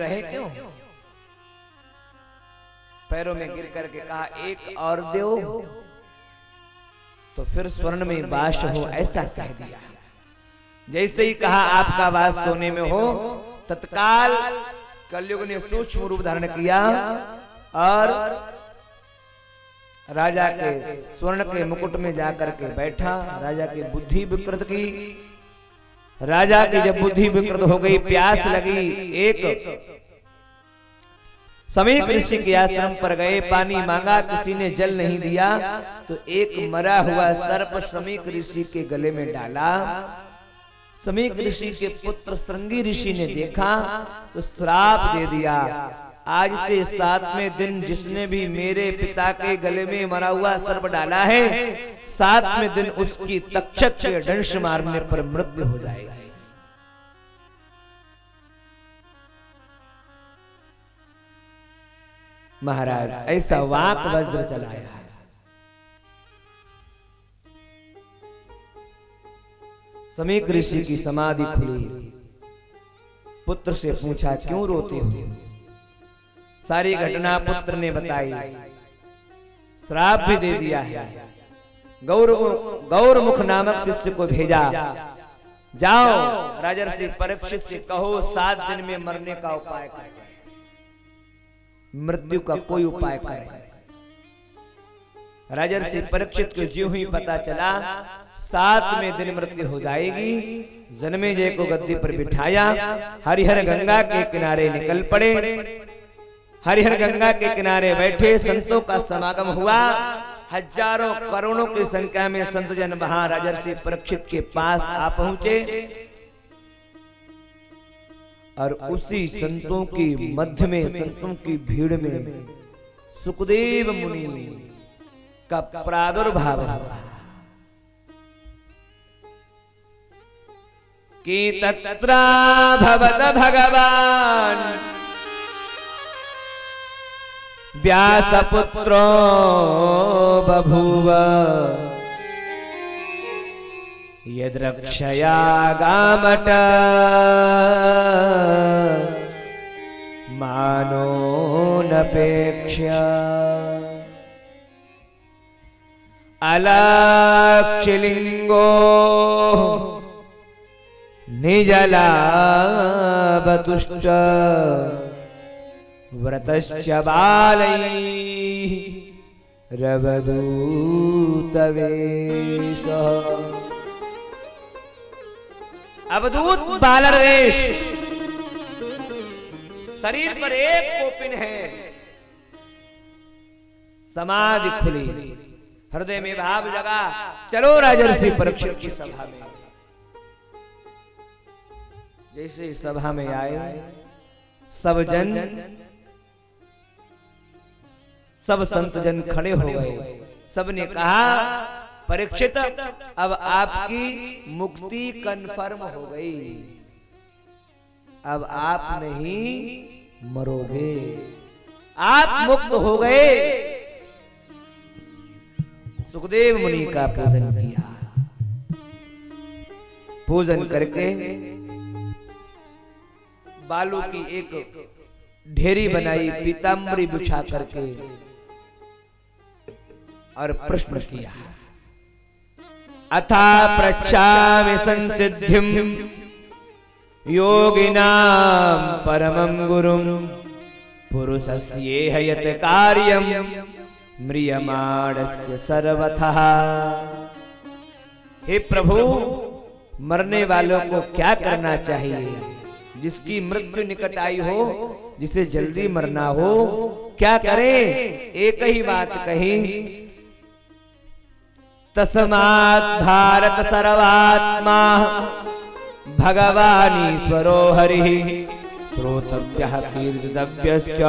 रहे क्यों? पैरों में गिर करके कहा एक और दो तो फिर स्वर्ण में वास हो, ऐसा कह दिया। जैसे ही कहा आपका वास सोने में हो, तत्काल कलयुग ने सूक्ष्म रूप धारण किया और राजा के स्वर्ण के मुकुट में जाकर के बैठा। राजा की बुद्धि विकृत की। राजा की जब बुद्धि विकृत हो गई, प्यास लगी, एक समीक ऋषि के आश्रम पर गए, पानी मांगा, किसी ने जल नहीं दिया, तो एक मरा हुआ सर्प समीक ऋषि के गले में डाला। समीक ऋषि के पुत्र श्रृंगी ऋषि ने देखा तो श्राप दे दिया, आज से 7वें दिन जिसने भी मेरे पिता के गले में मरा हुआ सर्प डाला है, 7वें दिन उसकी तक्षक के दंश मारने पर मृत्यु हो जाएगी। महाराज ऐसा वाक वज्र चलाया। समीक ऋषि की समाधि खुली। पुत्र से पूछा क्यों रोते हो? सारी घटना पुत्र ने बताई। श्राप भी दे दिया है। गौरमुख नामक शिष्य को भेजा, जाओ राजर्षि परीक्षित से कहो 7 दिन में मरने का उपाय करें, मृत्यु का कोई उपाय करें। राजर्षि परीक्षित को ज्यों ही पता चला 7वें दिन मृत्यु हो जाएगी, जन्मेजय को गद्दी पर बिठाया, हरिहर गंगा के किनारे निकल पड़े। हरिहर गंगा के किनारे बैठे, संतों का समागम हुआ। हजारों करोड़ों की संख्या में संत जन वहां राजर्षि परीक्षित के पास आ पहुंचे और उसी संतों की मध्य में, संतों की भीड़ में सुखदेव मुनि का प्रादुर्भाव हुआ कि तत्रा भवत भगवान व्यासपुत्रो बभूव यद्रक्षया गामट मानो नपेक्ष्य अलक्षलिंगो निजलाभतुष्ट व्रतश्च बालैः रवदूतवेशः। अवधूत बालरवेश, शरीर पर एक कोपिन है। समाधि खुली, हृदय में भाव जगा, चलो राजर्षि परीक्षित की सभा में। जैसे सभा में आए, सब जन, सब संत जन खड़े हो गए। सबने कहा परीक्षित अब आपकी मुक्ति कन्फर्म हो गई, अब आप नहीं मरोगे, आप मुक्त हो गए। सुखदेव मुनि का पूजन किया। पूजन करके बालू की एक ढेरी बनाई, पीताम्बरी बिछा करके और प्रश्न किया, अथा पृच्छामि संसिद्धिं योगिनां परमं गुरुं पुरुषस्येह यत् कार्यं म्रियमाणस्य सर्वथा। हे प्रभु, मरने वालों को क्या करना चाहिए? जिसकी मृत्यु निकट आई हो, जिसे जल्दी मरना हो, क्या करे? एक ही बात कही, तस्मात् भारत सर्वात्मा भगवानीश्वरो हरिः श्रोतव्यः कीर्तितव्यश्च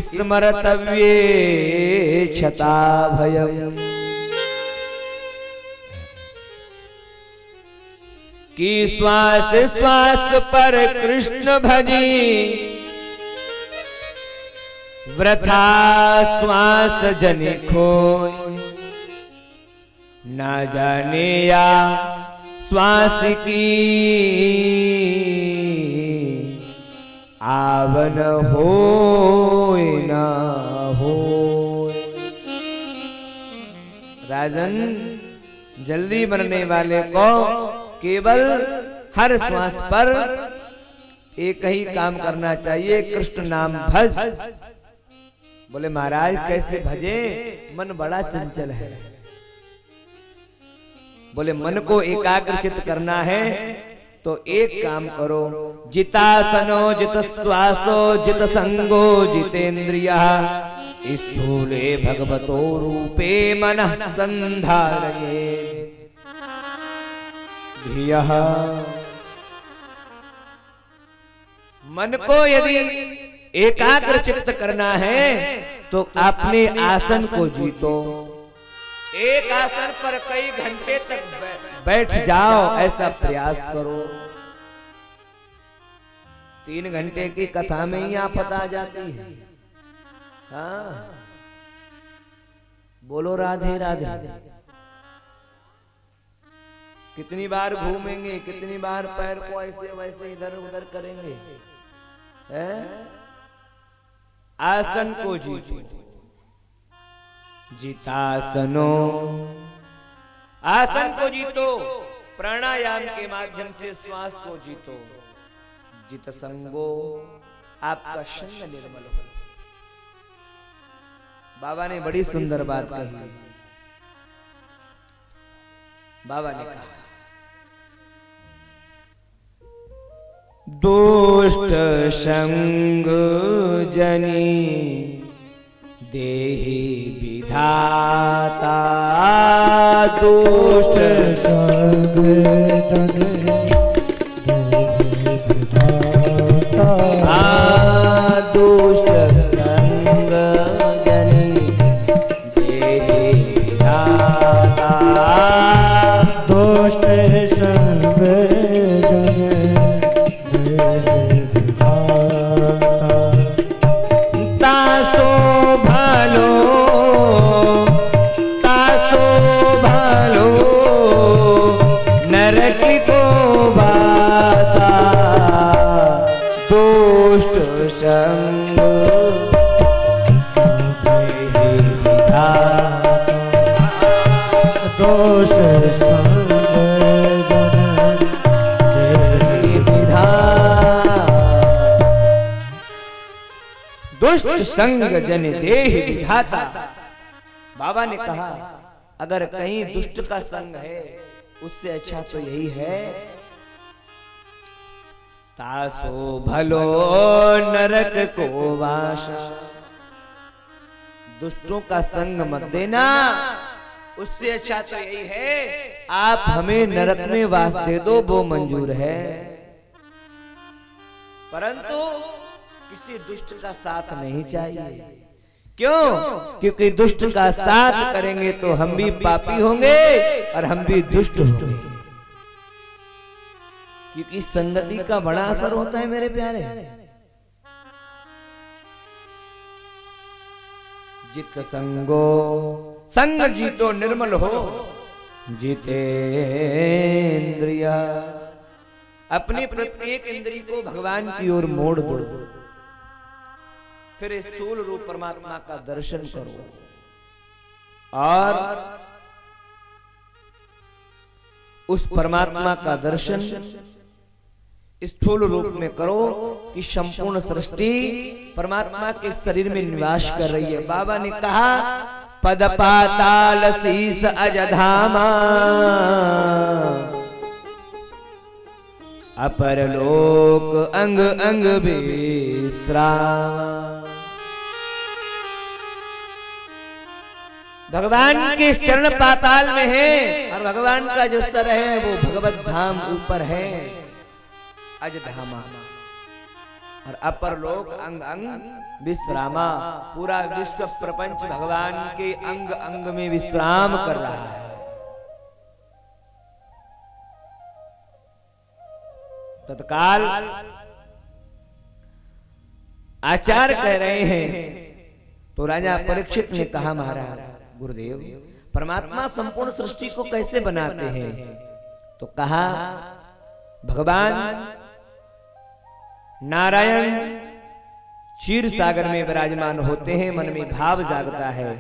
स्मर्तव्ये क्षता भयम्। कि श्वास श्वास पर कृष्ण भजी वृथा श्वास जनि खोय, ना जाने या श्वास की आवन होय न होय। राजन, जल्दी बनने वाले को केवल हर श्वास पर एक ही काम करना चाहिए, कृष्ण नाम भज। बोले महाराज कैसे भजे, मन बड़ा चंचल है। बोले मन को एकाग्रचित करना है तो एक काम करो, जितासनो जित श्वासो जित संगो जितेन्द्रियः स्थूले भगवतो रूपे मनः संधारये धियः। मन को यदि एकाग्रचित्त करना है तो अपने आसन को जीतो। एक आसन पर कई घंटे तक बैठ जाओ, ऐसा प्रयास करो। 3 घंटे की कथा में ही आफत आ जाती है। हाँ, बोलो राधे राधे। कितनी बार घूमेंगे, कितनी बार पैर को ऐसे वैसे इधर उधर करेंगे। आसन को जीतो, जितासनो, आसन को जीतो। प्राणायाम के माध्यम से श्वास को जीतो। जित संगो, आपका संग निर्मल हो। बाबा ने बड़ी सुंदर बात कही। बाबा ने कहा, दुष्ट संग जनी देहि विधाता। दुष्ट संग जनी देहि विधाता। दुष्ट संग जनी देहि विधाता। दुष्ट संग जनी तासो भलो, तासो भलो नरकी को वासा। दुष्ट संग विधाता। दुष्ट संग दुष्ट संग जन देहि विधाता। बाबा ने कहा, अगर कहीं दुष्ट का संग है उससे अच्छा तो यही है। तासो भलो नरक को वासा। दुष्टों का संग मत देना, उससे अच्छा तो यही है आप हमें नरक में वास दे दो, वो मंजूर है। परंतु किसी दुष्ट का साथ नहीं चाहिए। क्यों? क्योंकि दुष्ट का साथ करेंगे तो हम भी पापी होंगे और हम भी दुष्ट होंगे। क्योंकि संगति का बड़ा असर होता है मेरे प्यारे। जित संगो, संग जीतो निर्मल हो। जितेन्द्रिय, अपनी प्रत्येक इंद्रिय को भगवान की ओर मोड़ दो। फिर स्थूल रूप परमात्मा का दर्शन करो और उस परमात्मा का दर्शन स्थूल रूप में करो कि संपूर्ण सृष्टि परमात्मा के शरीर में निवास कर रही है। बाबा ने कहा, पद पाताल शीस अजधामा अपर लोक अंग अंग विश्राम। भगवान के चरण पाताल में है और भगवान का जो सर है वो भगवत धाम ऊपर है, अजधामा। और अपर लोक अंग अंग विश्रामा। पूरा विश्व प्रपंच भगवान के अंग अंग में विश्राम कर रहा है। तत्काल आचार्य कह रहे हैं, तो राजा परीक्षित ने कहा, महाराज गुरुदेव, परमात्मा संपूर्ण सृष्टि को कैसे बनाते हैं? तो कहा, भगवान नारायण क्षीर सागर में विराजमान होते हैं। मन में भाव जागता है,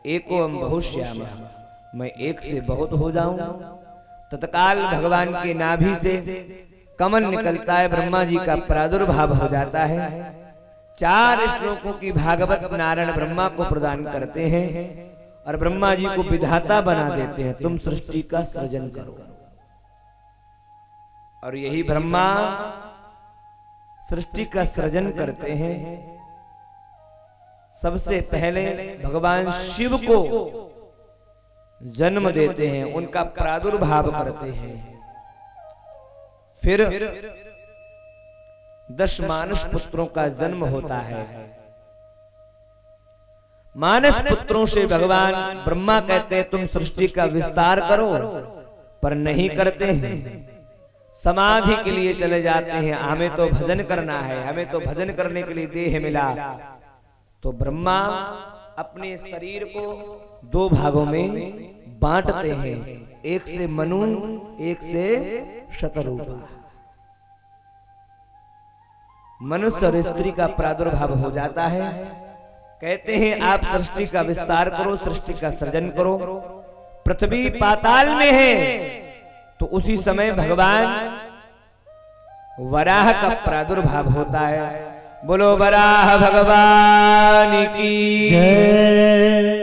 एको हम बहुत श्याम, मैं एक से बहुत हो जाऊं। तत्काल भगवान के नाभि से कमल निकलता है, ब्रह्मा जी का प्रादुर्भाव हो जाता है। 4 श्लोकों की भागवत नारायण ब्रह्मा को प्रदान करते हैं और ब्रह्मा जी को विधाता बना देते हैं, तुम सृष्टि का सृजन करो। और यही ब्रह्मा सृष्टि का सृजन करते हैं। सबसे पहले भगवान शिव को जन्म देते हैं, उनका प्रादुर्भाव करते हैं। फिर 10 मानस पुत्रों का जन्म होता है। मानस पुत्रों से भगवान ब्रह्मा कहते हैं तुम सृष्टि का विस्तार करो, पर नहीं करते हैं। समाधि के लिए चले जाते हैं, हमें तो भजन करना है, हमें तो भजन करने के लिए देह मिला। तो ब्रह्मा अपने शरीर को 2 भागों में बांटते हैं, एक से मनु, एक से शतरूपा। मनुष्य और स्त्री का प्रादुर्भाव हो जाता है। कहते हैं आप सृष्टि का विस्तार करो, सृष्टि का सृजन करो। पृथ्वी पाताल में है, तो उसी समय भगवान वराह का प्रादुर्भाव होता है। बोलो वराह भगवान की जय।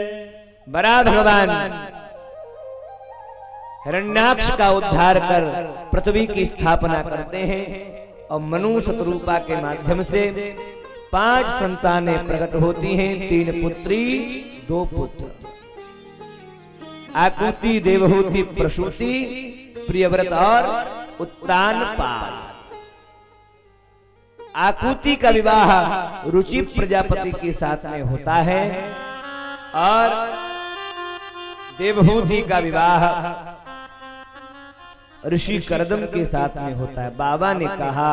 वराह भगवान हिरण्याक्ष का उद्धार कर पृथ्वी की स्थापना करते हैं और मनु शतरूपा के माध्यम से 5 संतानें प्रकट होती हैं, 3 पुत्री 2 पुत्र। आकुति, देवहूति, प्रसूति, प्रियव्रत और उत्तानपाद। आकुति का विवाह रुचि प्रजापति के साथ में होता है और देवहूति का विवाह ऋषि कर्दम के साथ में होता है। बाबा ने कहा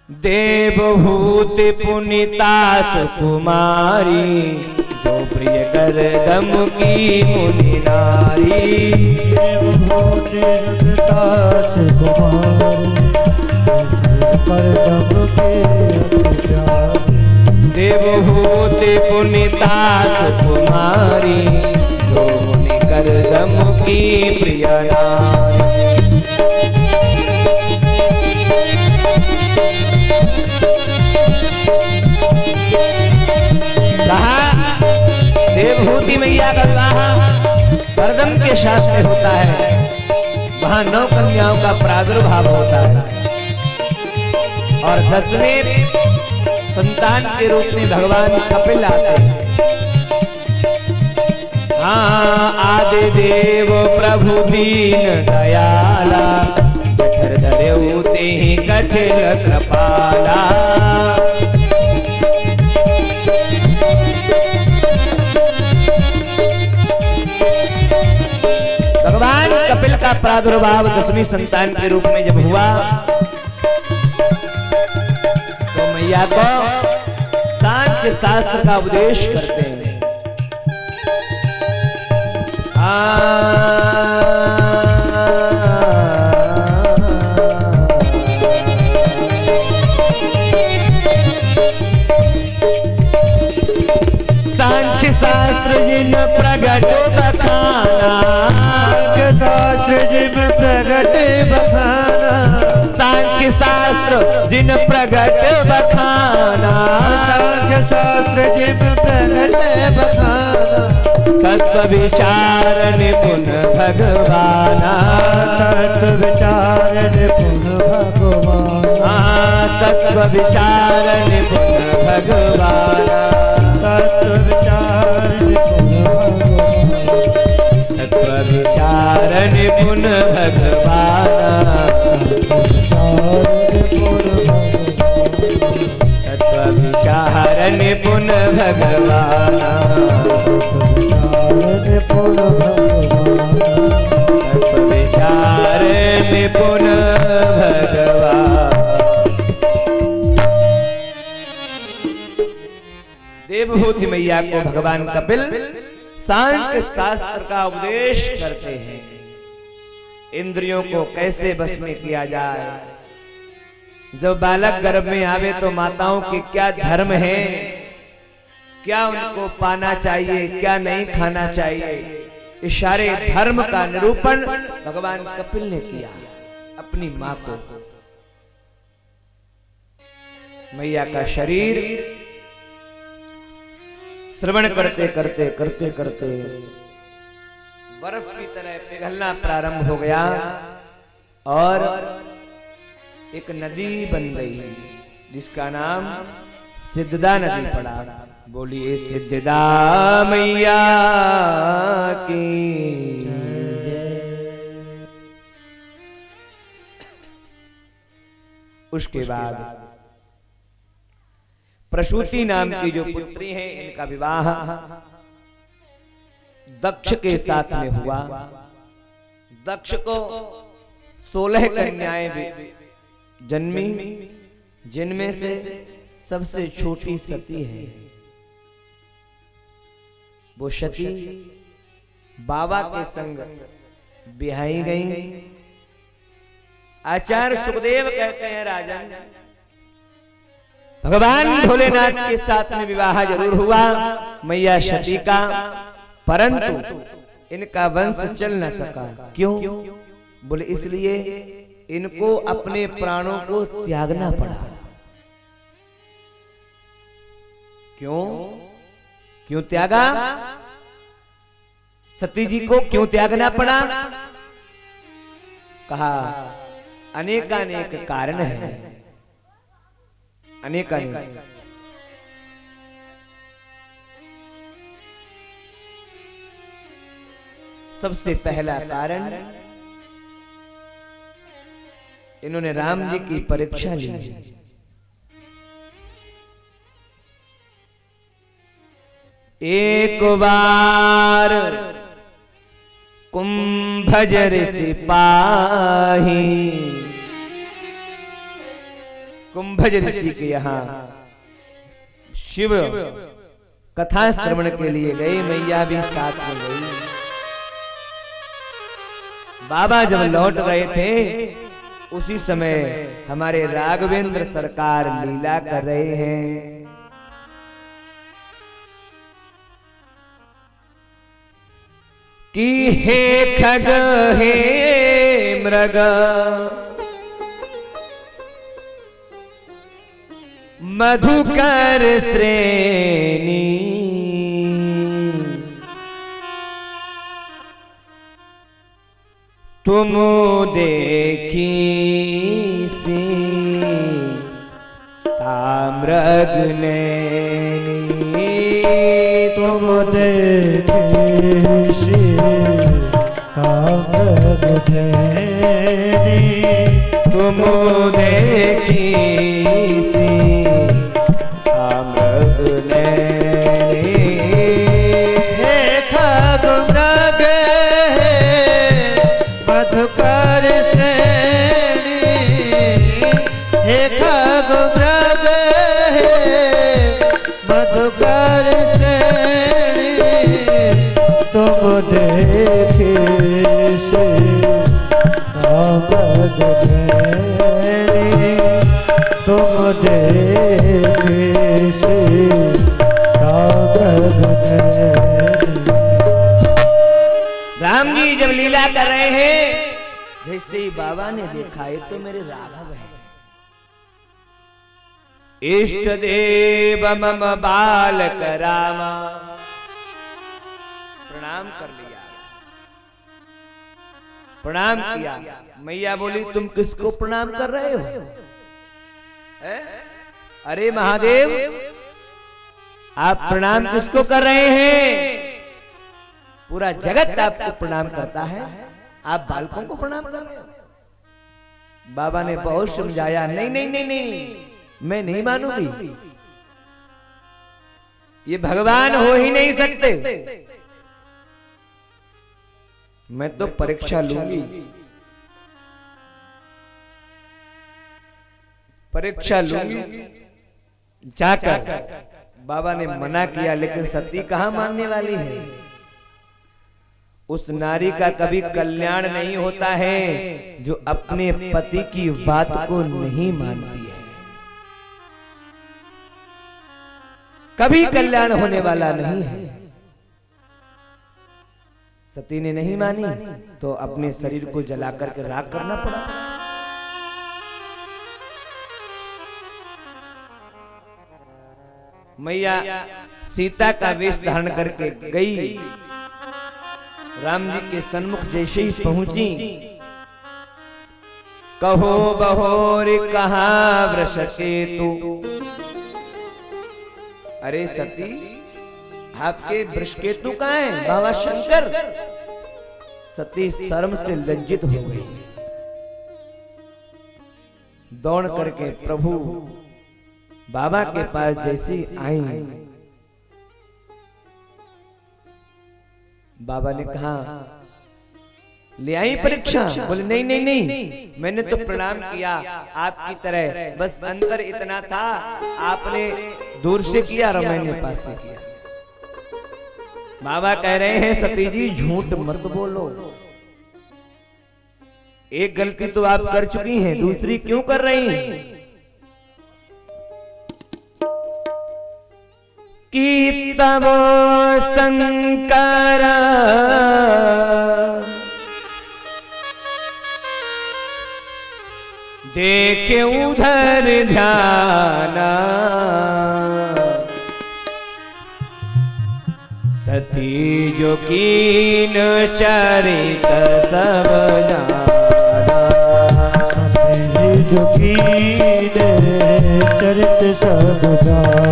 देवहूति पुनीता सुकुमारी, जो प्रिय करदम की मुनि नारी। देवहूति पुनीता सुकुमारी, करदम के देवहूति पुनीता सुकुमारी, जो मुनि करदम की प्रिय नारी। देवहूति मैया का विवाह करदम के साथ में होता है। वहां 9 कन्याओं का प्रादुर्भाव होता है और 10वें संतान के रूप में भगवान कपिल आते हैं। हाँ, आदि देव प्रभु दीन दयाला, जठर धरे ते कठिन कृपाला। भगवान कपिल का प्रादुर्भाव 10वीं संतान के रूप में जब हुआ तो मैया को सांख्य शास्त्र का उपदेश करते हैं। सांख्य शास्त्र जिन प्रगट बखाना, शास्त्र जिन प्रगट बखाना, सांख्य शास्त्र जिन प्रगट बखाना, सांख्य शास्त्र जिन प्रगट बखाना। तत्व विचार निपुण भगवाना, तत्व विचार निपुण भगवाना, तत्व विचार निपुण भगवाना, तत्व विचार निपुण भगवाना, तत्व विचार निपुण भगवाना, तत्व विचार निपुण भगवाना, तत्व विचार निपुण भगवान। देवहूति मैया को भगवान कपिल सांख्य शास्त्र का उपदेश करते हैं। इंद्रियों को कैसे बस में किया जाए। जब बालक गर्भ में आवे तो माताओं के क्या धर्म है, क्या उनको पाना चाहिए, क्या नहीं खाना चाहिए, इशारे धर्म का निरूपण भगवान कपिल ने किया अपनी मां को। मैया का शरीर श्रवण करते करते करते करते बर्फ की तरह पिघलना प्रारंभ हो गया और एक नदी बन गई जिसका नाम सिद्धदा नदी पड़ा। बोलिए सिद्धदा मैया की। उसके बाद प्रसूति नाम की जो पुत्री है, इनका विवाह दक्ष के साथ में हुआ। दक्ष को 16 कन्याएं जन्मी, जिनमें से सबसे छोटी सती है। वो सती बाबा के संग बिहाई गई। आचार्य सुखदेव कहते हैं राजन, भगवान भोलेनाथ के साथ में विवाह जरूर हुआ मैया सती का, परंतु इनका वंश चल न सका। क्यों? बोले इसलिए इनको अपने प्राणों को त्यागना पड़ा। क्यों? क्यों त्यागा? सती जी को क्यों त्यागना पड़ा? कहा अनेकानेक कारण है, अनेकानेक। सबसे पहला कारण, इन्होंने राम जी की परीक्षा ली। एक बार कुंभज ऋषि पाही, कुंभज ऋषि के यहाँ शिव कथा श्रवण के लिए गई, मैया भी साथ में गई। बाबा जब लौट गए थे उसी समय हमारे राघवेंद्र सरकार लीला कर रहे हैं। कि हे खग हे मृग मधुकर श्रेणी, तुम देखी सी ताम्रग नैनी, तुम देखी सी ताम्रग नैनी, तुम देखी सी ताम्रग नैनी। हे खग मृग मधुकर श्रेणी, हे खग मृग मधुकर श्रेणी, तुम देखे से ताम्रग नैनी, तुम देखे से ताम्रग नैनी। राम जी जब लीला कर रहे हैं, जैसे ही बाबा ने देखा ये तो मेरे राघव है। इष्ट देव मम बालक रामा, प्रणाम कर लिया, प्रणाम किया। मैया बोली तुम किसको प्रणाम कर रहे हो? अरे महादेव, आप प्रणाम किसको कर रहे हैं? पूरा जगत आपको प्रणाम करता है, आप बालकों को प्रणाम कर रहे हो। बाबा ने बहुत समझाया, नहीं नहीं नहीं नहीं, मैं नहीं मानूंगी, ये भगवान हो ही नहीं सकते, मैं तो परीक्षा लूंगी, परीक्षा लूंगी। जाकर बाबा ने मना किया, लेकिन सती कहां मानने वाली है। उस नारी का कभी कल्याण नहीं होता है जो अपने पति की बात को नहीं मानती है। कभी कल्याण होने वाला नहीं है। सती ने नहीं मानी तो अपने शरीर को जला करके राख करना पड़ा। मैया सीता का वेश धारण करके गई, राम जी के सन्मुख जैसे ही पहुंची, कहो बहोर कहा वृषकेतु। अरे सती, आपके वृषकेतु कहाँ हैं? बाबा शंकर। सती शर्म से लज्जित हो गई, दौड़ करके प्रभु बाबा के पास जैसी आई, बाबा ने कहा ले आई परीक्षा? बोले नहीं नहीं नहीं, मैंने तो प्रणाम किया आपकी तरह, बस अंतर इतना था आपने दूर से किया और मैंने पास से किया। बाबा कह रहे हैं सती जी झूठ मत बोलो, एक गलती तो आप कर चुकी हैं, दूसरी क्यों कर रही हैं? कि तब शंकर देखे उधर ध्याना, सती जो कीन चरित सब जाना, सती जो कीन चरित सब जाना।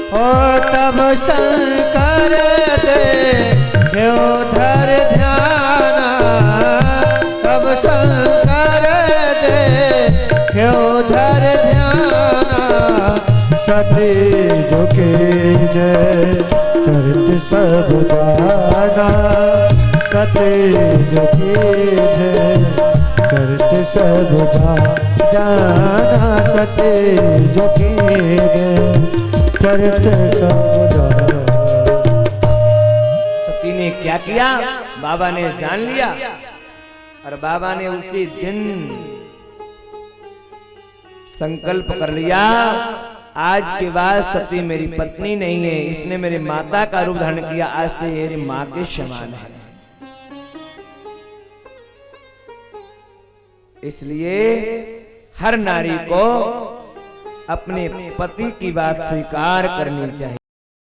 ओ तब शंकर देखे उधर ध्याना, तब शंकर देखे उधर ध्याना, सती जो कीन चरित सब जाना, सती जो कीन चरित सब जाना, सती जो कीन चरित सब जाना। सती ने क्या किया? बाबा ने जान लिया और बाबा ने उसी दिन संकल्प कर लिया, आज के बाद सती मेरी पत्नी नहीं है, इसने मेरे माता का रूप धारण किया, आज से मेरी माँ के समान है। इसलिए हर नारी को अपने पति की बात स्वीकार करनी चाहिए।